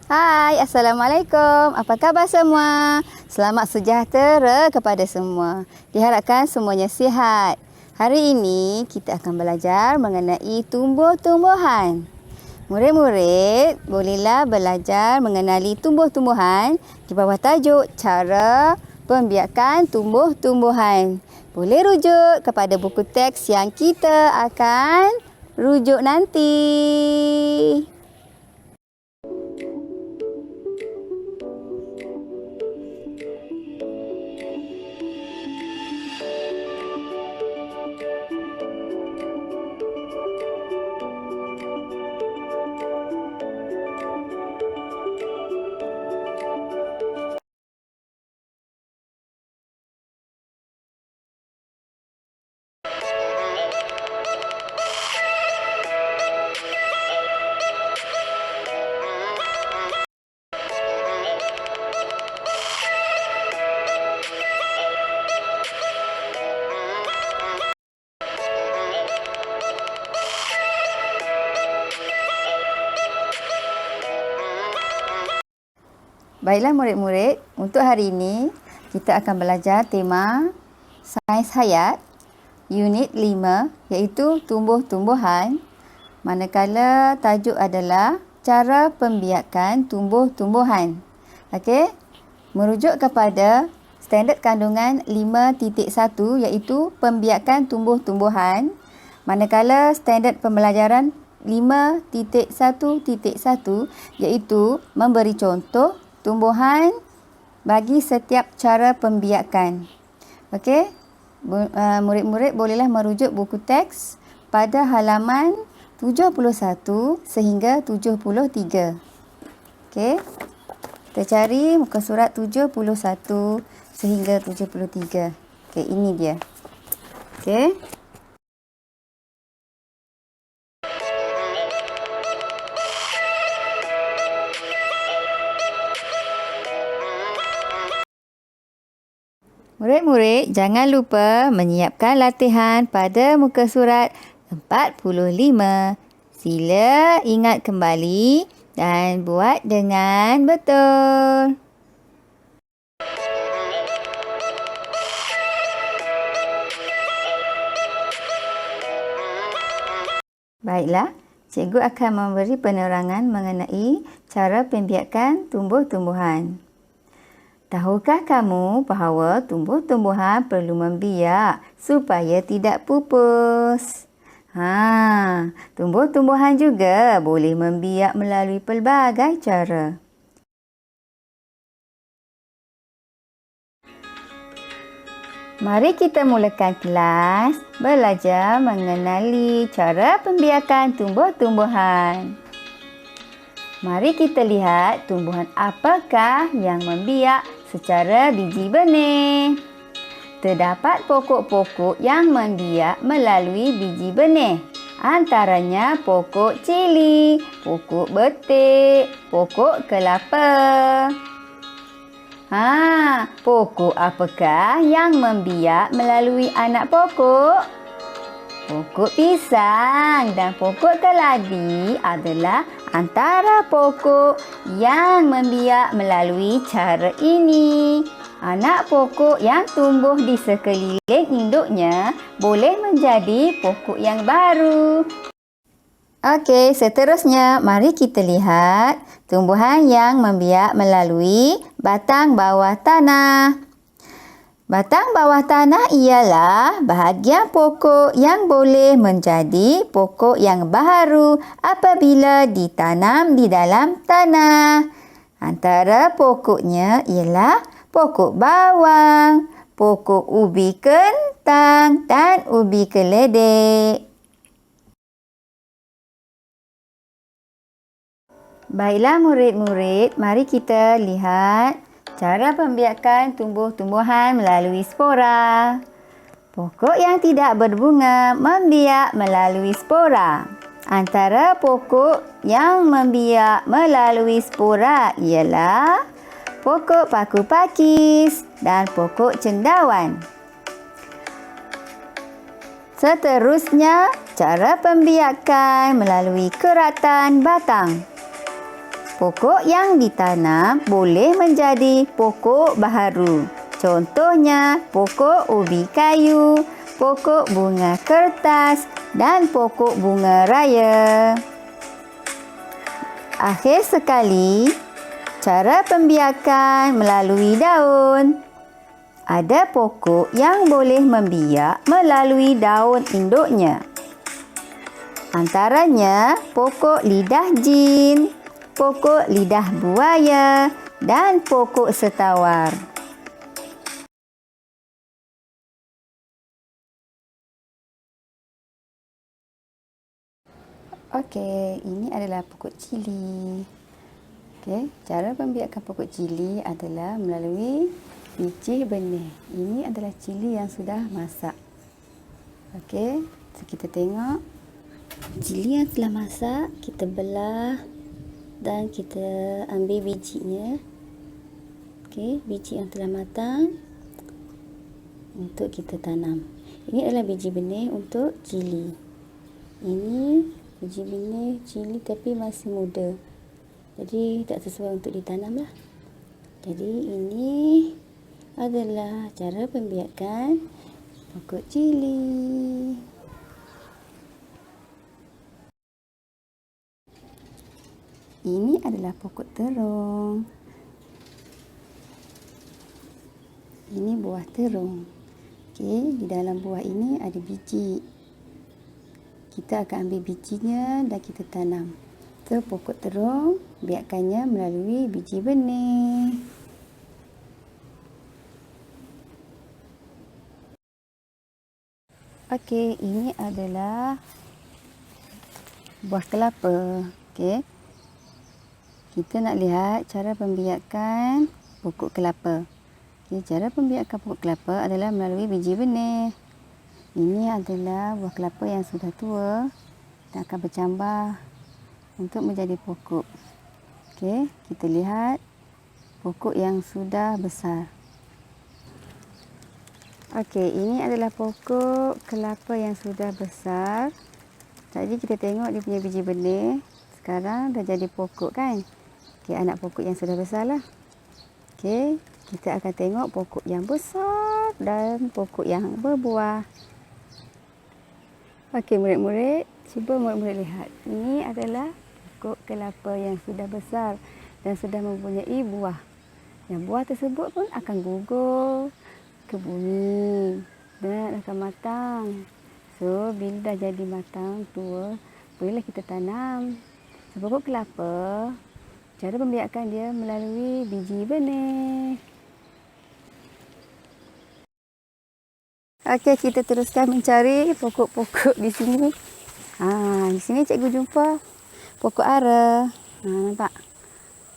Hai, Assalamualaikum. Apa khabar semua? Selamat sejahtera kepada semua. Diharapkan semuanya sihat. Hari ini kita akan belajar mengenai tumbuh-tumbuhan. Murid-murid bolehlah belajar mengenali tumbuh-tumbuhan di bawah tajuk cara pembiakan tumbuh-tumbuhan. Boleh rujuk kepada buku teks yang kita akan rujuk nanti. Baiklah murid-murid, untuk hari ini kita akan belajar tema Sains Hayat Unit 5 iaitu tumbuh-tumbuhan, manakala tajuk adalah cara pembiakan tumbuh-tumbuhan. Okey, merujuk kepada standard kandungan 5.1 iaitu pembiakan tumbuh-tumbuhan, manakala standard pembelajaran 5.1.1 iaitu memberi contoh tumbuhan bagi setiap cara pembiakan. Okey, murid-murid bolehlah merujuk buku teks pada halaman 71 sehingga 73. Okey, kita cari muka surat 71 sehingga 73. Okey, ini dia. Okey. Murid-murid, jangan lupa menyiapkan latihan pada muka surat 45. Sila ingat kembali dan buat dengan betul. Baiklah, cikgu akan memberi penerangan mengenai cara pembiakan tumbuh-tumbuhan. Tahukah kamu bahawa tumbuh-tumbuhan perlu membiak supaya tidak pupus? Tumbuh-tumbuhan juga boleh membiak melalui pelbagai cara. Mari kita mulakan kelas belajar mengenali cara pembiakan tumbuh-tumbuhan. Mari kita lihat tumbuhan apakah yang membiak secara biji benih. Terdapat pokok-pokok yang membiak melalui biji benih. Antaranya pokok cili, pokok betik, pokok kelapa. Pokok apakah yang membiak melalui anak pokok? Pokok pisang dan pokok keladi adalah antara pokok yang membiak melalui cara ini. Anak pokok yang tumbuh di sekeliling induknya boleh menjadi pokok yang baru. Okey, seterusnya mari kita lihat tumbuhan yang membiak melalui batang bawah tanah. Batang bawah tanah ialah bahagian pokok yang boleh menjadi pokok yang baharu apabila ditanam di dalam tanah. Antara pokoknya ialah pokok bawang, pokok ubi kentang dan ubi keledek. Baiklah murid-murid, mari kita lihat cara pembiakan tumbuh-tumbuhan melalui spora. Pokok yang tidak berbunga membiak melalui spora. Antara pokok yang membiak melalui spora ialah pokok paku pakis dan pokok cendawan. Seterusnya, cara pembiakan melalui keratan batang. Pokok yang ditanam boleh menjadi pokok baharu. Contohnya pokok ubi kayu, pokok bunga kertas dan pokok bunga raya. Akhir sekali, cara pembiakan melalui daun. Ada pokok yang boleh membiak melalui daun induknya. Antaranya pokok lidah jin, pokok lidah buaya dan pokok setawar. Okey, ini adalah pokok cili. Okey, cara pembiakan pokok cili adalah melalui biji benih. Ini adalah cili yang sudah masak. Okey, so kita tengok cili yang telah masak, kita belah dan kita ambil bijinya. Okey, biji yang telah matang untuk kita tanam. Ini adalah biji benih untuk cili. Ini biji benih cili tapi masih muda. Jadi tak sesuai untuk ditanam lah. Jadi ini adalah cara pembiakan pokok cili. Ini adalah pokok terung. Ini buah terung. Okey, di dalam buah ini ada biji. Kita akan ambil bijinya dan kita tanam. So, pokok terung biakannya melalui biji benih. Okey, ini adalah buah kelapa. Okey. Kita nak lihat cara pembiakan pokok kelapa. Okey, cara pembiakan pokok kelapa adalah melalui biji benih. Ini adalah buah kelapa yang sudah tua dan akan bercambah untuk menjadi pokok. Okey, kita lihat pokok yang sudah besar. Okey, ini adalah pokok kelapa yang sudah besar. Tadi kita tengok dia punya biji benih. Sekarang dah jadi pokok kan? Okey, anak pokok yang sudah besar lah. Okey, kita akan tengok pokok yang besar dan pokok yang berbuah. Okey, murid-murid, cuba murid-murid lihat. Ini adalah pokok kelapa yang sudah besar dan sudah mempunyai buah. Yang buah tersebut pun akan gugur ke bumi dan akan matang. So, bila dah jadi matang, tua, bolehlah kita tanam. So, pokok kelapa, cara pembiakan dia melalui biji benih. Okey, kita teruskan mencari pokok-pokok di sini. Di sini cikgu jumpa pokok ara. Nampak?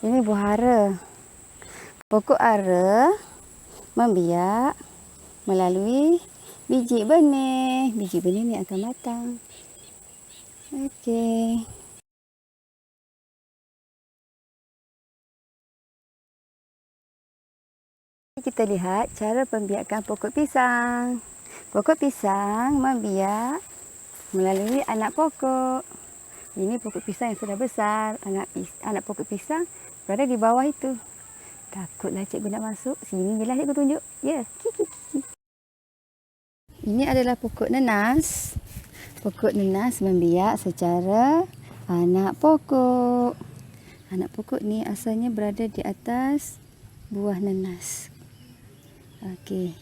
Ini buah ara. Pokok ara membiak melalui biji benih. Biji benih ni akan matang. Okey. Kita lihat cara pembiakan pokok pisang. Pokok pisang membiak melalui anak pokok. Ini pokok pisang yang sudah besar. Anak pokok pisang berada di bawah itu. Takutlah cikgu nak masuk. Sini je lah cikgu tunjuk. Ya. Ini adalah pokok nenas. Pokok nenas membiak secara anak pokok. Anak pokok ni asalnya berada di atas buah nenas. Okey.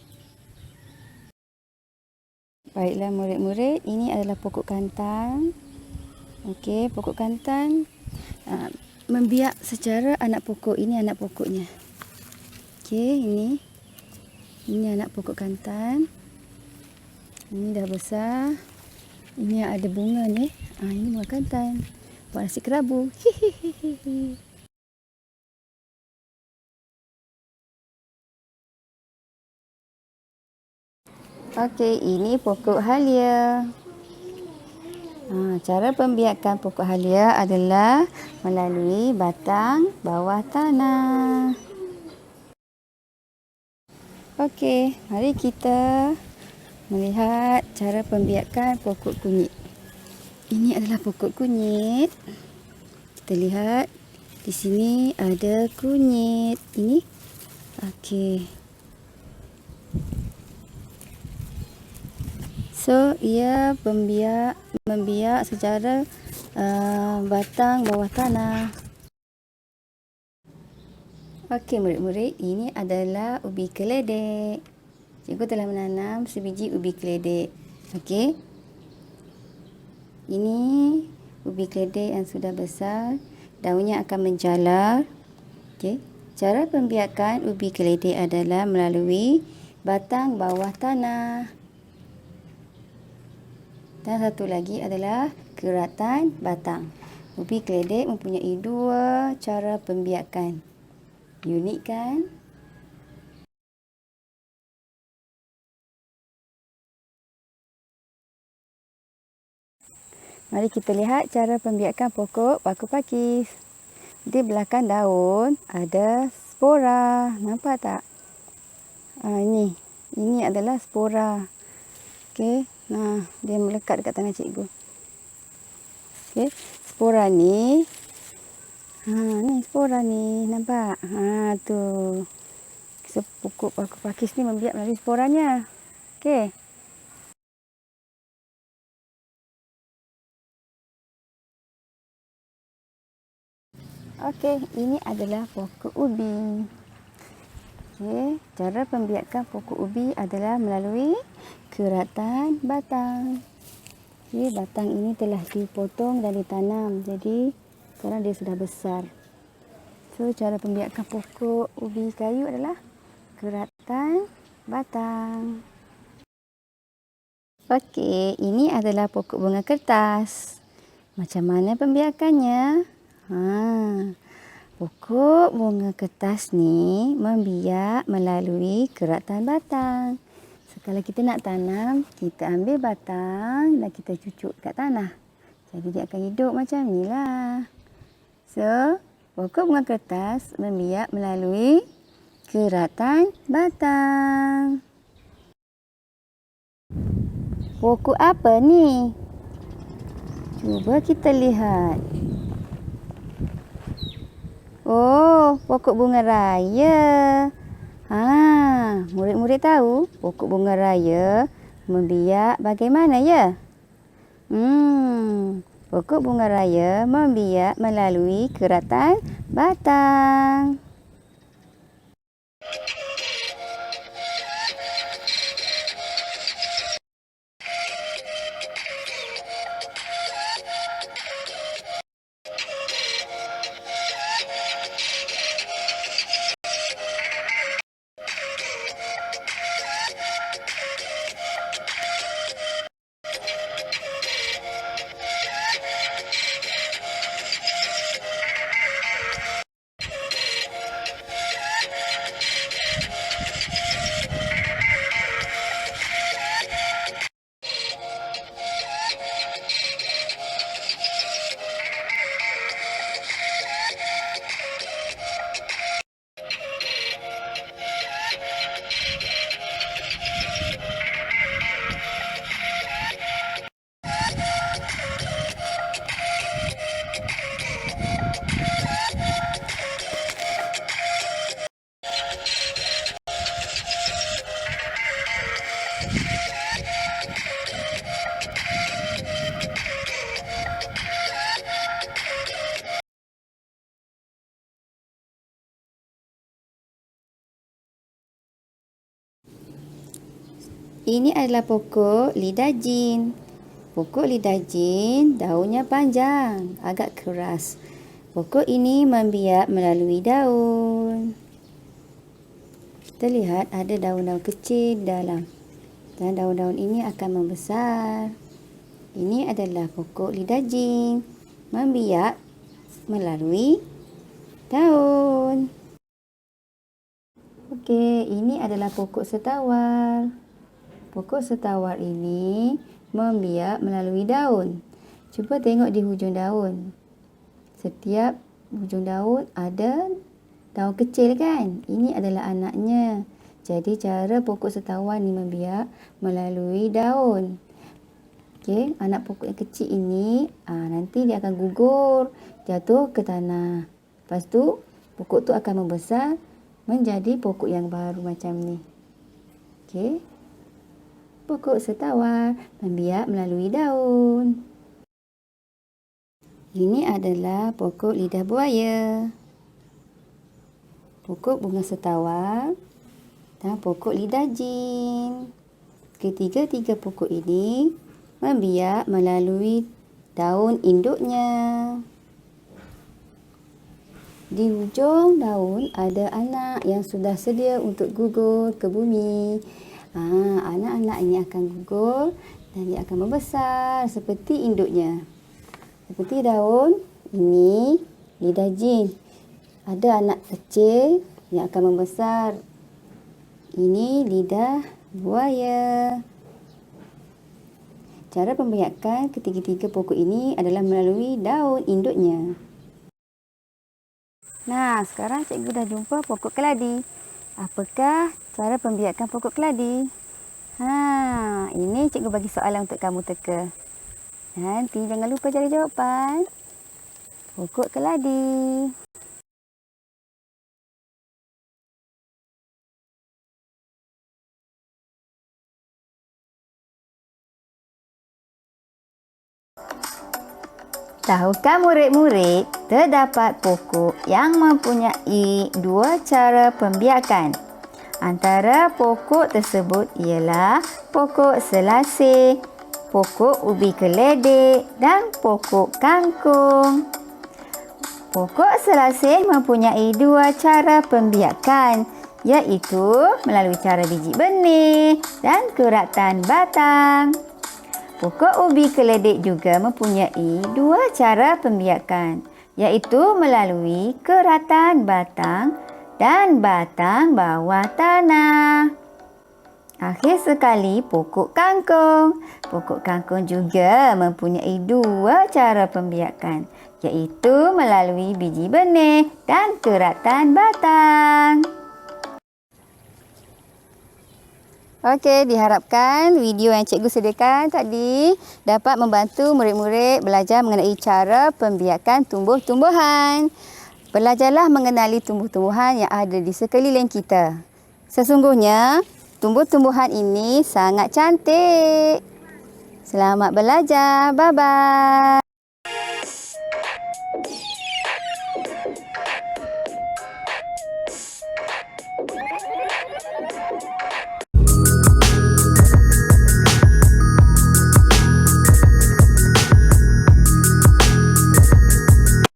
Baiklah murid-murid, ini adalah pokok kantan. Okey, pokok kantan membiak secara anak pokok. Ini anak pokoknya. Okey, ini anak pokok kantan. Ini dah besar. Ini ada bunga ni. Ini bunga kantan. Buat nasi kerabu. Hihihihi. Okey, ini pokok halia. Cara pembiakan pokok halia adalah melalui batang bawah tanah. Okey, mari kita melihat cara pembiakan pokok kunyit. Ini adalah pokok kunyit. Kita lihat Di sini ada kunyit. Ini. Okey. So, ia membiak secara batang bawah tanah. Okey murid-murid, ini adalah ubi keledek. Cikgu telah menanam sebiji ubi keledek. Okey. Ini ubi keledek yang sudah besar. Daunnya akan menjalar. Okey. Cara pembiakan ubi keledek adalah melalui batang bawah tanah. Dan satu lagi adalah keratan batang. Ubi keledek mempunyai dua cara pembiakan. Unik kan? Mari kita lihat cara pembiakan pokok paku pakis. Di belakang daun ada spora. Nampak tak? Ini adalah spora. Okey. Nah, dia melekat dekat tangan cikgu. Okey. Spora ni. Ni spora ni. Nampak? Tu. So, pokok paku pakis ni membiak melalui sporanya. Okey. Okey, ini adalah pokok ubi. Okey, cara pembiakan pokok ubi adalah melalui keratan batang. Okey, batang ini telah dipotong dan ditanam. Jadi, sekarang dia sudah besar. So, cara pembiakan pokok ubi kayu adalah keratan batang. Okey, ini adalah pokok bunga kertas. Macam mana pembiakannya? Pokok bunga kertas ni membiak melalui keratan batang. So, kalau kita nak tanam, kita ambil batang dan kita cucuk kat tanah. Jadi dia akan hidup macam ni lah. So, pokok bunga kertas membiak melalui keratan batang. Pokok apa ni? Cuba kita lihat. Oh, pokok bunga raya. Murid-murid tahu pokok bunga raya membiak bagaimana ya? Pokok bunga raya membiak melalui keratan batang. Ini adalah pokok lidah jin. Pokok lidah jin daunnya panjang, agak keras. Pokok ini membiak melalui daun. Kita lihat ada daun-daun kecil di dalam. Dan daun-daun ini akan membesar. Ini adalah pokok lidah jin. Membiak melalui daun. Okey, ini adalah pokok setawar. Pokok setawar ini membiak melalui daun. Cuba tengok di hujung daun. Setiap hujung daun ada daun kecil kan? Ini adalah anaknya. Jadi cara pokok setawar ni membiak melalui daun. Okey, anak pokok yang kecil ini nanti dia akan gugur, jatuh ke tanah. Lepas tu pokok tu akan membesar menjadi pokok yang baru macam ni. Okey. Pokok setawar membiak melalui daun. Ini adalah pokok lidah buaya, pokok bunga setawar dan pokok lidah jin. Ketiga-tiga pokok ini membiak melalui daun induknya. Di hujung daun ada anak yang sudah sedia untuk gugur ke bumi. Anak-anak ini akan gugur dan dia akan membesar seperti induknya. Seperti daun, ini lidah jin. Ada anak kecil yang akan membesar. Ini lidah buaya. Cara pembiakan ketiga-tiga pokok ini adalah melalui daun induknya. Nah, sekarang cikgu dah jumpa pokok keladi. Apakah cara pembiakan pokok keladi? Ini cikgu bagi soalan untuk kamu teka. Nanti jangan lupa cari jawapan. Pokok keladi. Tahukah murid-murid, terdapat pokok yang mempunyai dua cara pembiakan. Antara pokok tersebut ialah pokok selasih, pokok ubi keledek dan pokok kangkung. Pokok selasih mempunyai dua cara pembiakan, iaitu melalui cara biji benih dan keratan batang. Pokok ubi keledek juga mempunyai dua cara pembiakan, iaitu melalui keratan batang dan batang bawah tanah. Akhir sekali, pokok kangkung. Pokok kangkung juga mempunyai dua cara pembiakan, iaitu melalui biji benih dan keratan batang. Okey, diharapkan video yang cikgu sediakan tadi dapat membantu murid-murid belajar mengenai cara pembiakan tumbuh-tumbuhan. Belajarlah mengenali tumbuh-tumbuhan yang ada di sekeliling kita. Sesungguhnya, tumbuh-tumbuhan ini sangat cantik. Selamat belajar. Bye-bye.